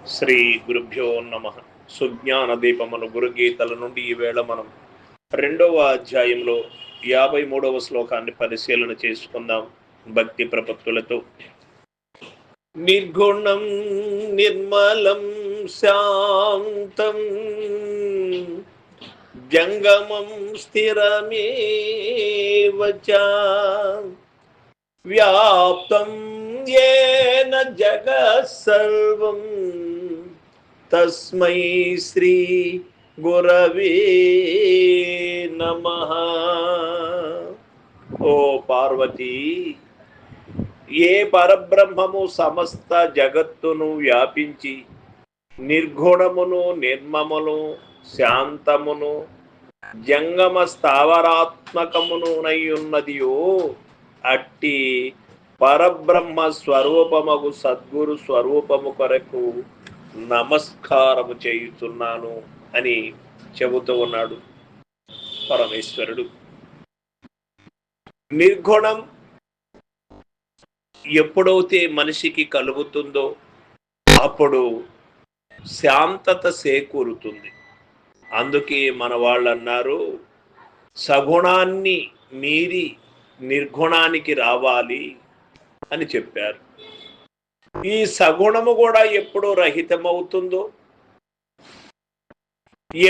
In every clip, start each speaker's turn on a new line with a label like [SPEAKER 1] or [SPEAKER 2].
[SPEAKER 1] శ్రీ గురుభ్యో నమ. సుజ్ఞాన దీపమును గురుగీతల నుండి ఈవేళ మనం 2వ అధ్యాయంలో 53వ శ్లోకాన్ని పరిశీలన చేసుకుందాం భక్తి ప్రపత్తులతో. నిర్గుణం నిర్మలం శాంతం జంగమం స్థిరమేవ చ వ్యాప్తం येन జగత్ సర్వం తస్మై శ్రీ గురవే నమః. ఓ పార్వతీ, ఏ పరబ్రహ్మము సమస్త జగత్తును వ్యాపించి నిర్గుణమును నిర్మమును శాంతమును జంగమ స్థావరాత్మకమునునయున్నదియో అట్టి పరబ్రహ్మ స్వరూపమగు సద్గురు స్వరూపము కొరకు నమస్కారము చేయుచున్నాను అని చెబుతూ ఉన్నాడు పరమేశ్వరుడు. నిర్గుణం ఎప్పుడైతే మనిషికి కలుగుతుందో అప్పుడు శాంతత చేకూరుతుంది. అందుకే మన వాళ్ళు అన్నారు, సగుణాన్ని మీరి నిర్గుణానికి రావాలి అని చెప్పారు. ఈ సగుణము కూడా ఎప్పుడు రహితమవుతుందో,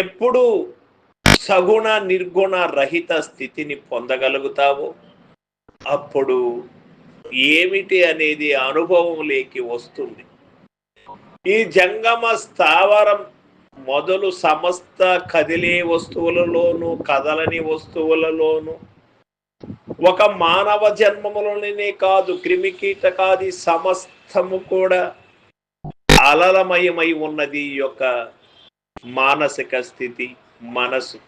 [SPEAKER 1] ఎప్పుడు సగుణ నిర్గుణ రహిత స్థితిని పొందగలుగుతావో అప్పుడు ఏమిటి అనేది అనుభవంలోకి వస్తుంది. ఈ జంగమ స్థావరం మొదలు సమస్త కదిలే వస్తువులలోనూ కదలని వస్తువులలోనూ ఒక మానవ జన్మములోనే కాదు, క్రిమికీటకాది సమస్తము కూడా అలలమయమై ఉన్నది ఈ యొక్క మానసిక స్థితి, మనసు.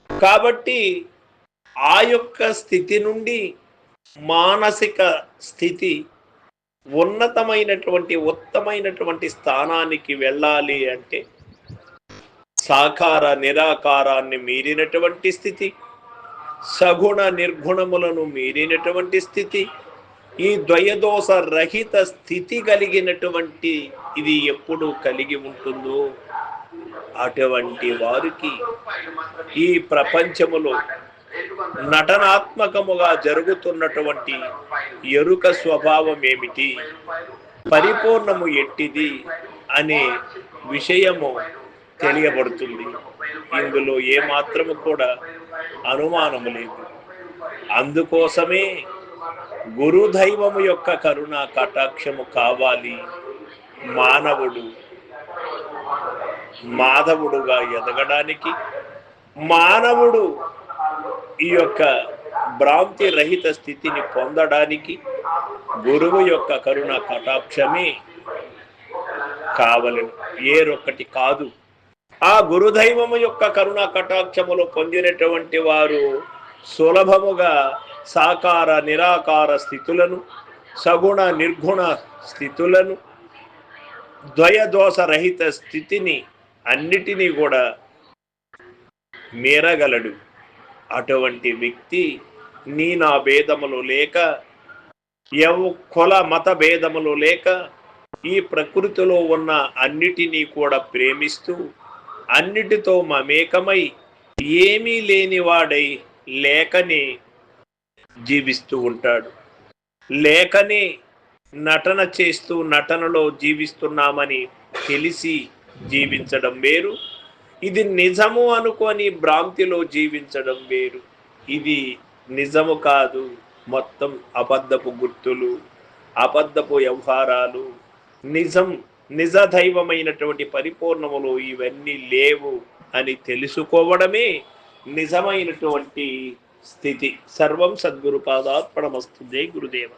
[SPEAKER 1] కాబట్టి ఆ యొక్క స్థితి నుండి మానసిక స్థితి ఉన్నతమైనటువంటి ఉత్తమైనటువంటి స్థానానికి వెళ్ళాలి అంటే సాకార నిరాకారాన్ని మీరినటువంటి స్థితి, సగుణ నిర్గుణములను మీరినటువంటి స్థితి, ఈ ద్వయదోష రహిత స్థితి కలిగినటువంటి ఇది ఎప్పుడు కలిగి ఉంటుందో అటువంటి వారికి ఈ ప్రపంచములో నటనాత్మకముగా జరుగుతున్నటువంటి ఎరుక స్వభావం ఏమిటి, పరిపూర్ణము ఎట్టిది అనే విషయము తెలియబడుతుంది. ఇందులో ఏమాత్రము కూడా అనుమానము లేదు. అందుకోసమే గురుదైవము యొక్క కరుణ కటాక్షము కావాలి. మానవుడు మాధవుడుగా ఎదగడానికి, మానవుడు ఈ యొక్క భ్రాంతి రహిత స్థితిని పొందడానికి గురువు యొక్క కరుణ కటాక్షమే కావలను, ఏరొక్కటి కాదు. ఆ గురుదైవము యొక్క కరుణ కటాక్షములు పొందినటువంటి వారు సులభముగా సాకార నిరాకార స్థితులను, సగుణ నిర్గుణ స్థితులను, ద్వయదోష రహిత స్థితిని అన్నిటినీ కూడా మీరగలడు. అటువంటి వ్యక్తి నీ నా భేదములు లేక, కుల మత భేదములు లేక ఈ ప్రకృతిలో ఉన్న అన్నిటినీ కూడా ప్రేమిస్తూ అన్నిటితో మమేకమై ఏమీ లేనివాడై లేకనే జీవిస్తూ ఉంటాడు. లేకనే నటన చేస్తూ నటనలో జీవిస్తున్నామని తెలిసి జీవించడం వేరు, ఇది నిజము అనుకొని భ్రాంతిలో జీవించడం వేరు. ఇది నిజము కాదు, మొత్తం అబద్ధపు గుర్తులు, అబద్ధపు వ్యవహారాలు. నిజ దైవమైనటువంటి పరిపూర్ణములు ఇవన్నీ లేవు అని తెలుసుకోవడమే నిజమైనటువంటి స్థితి. సర్వం సద్గురు పాదార్పణమస్తు. జై గురుదేవ.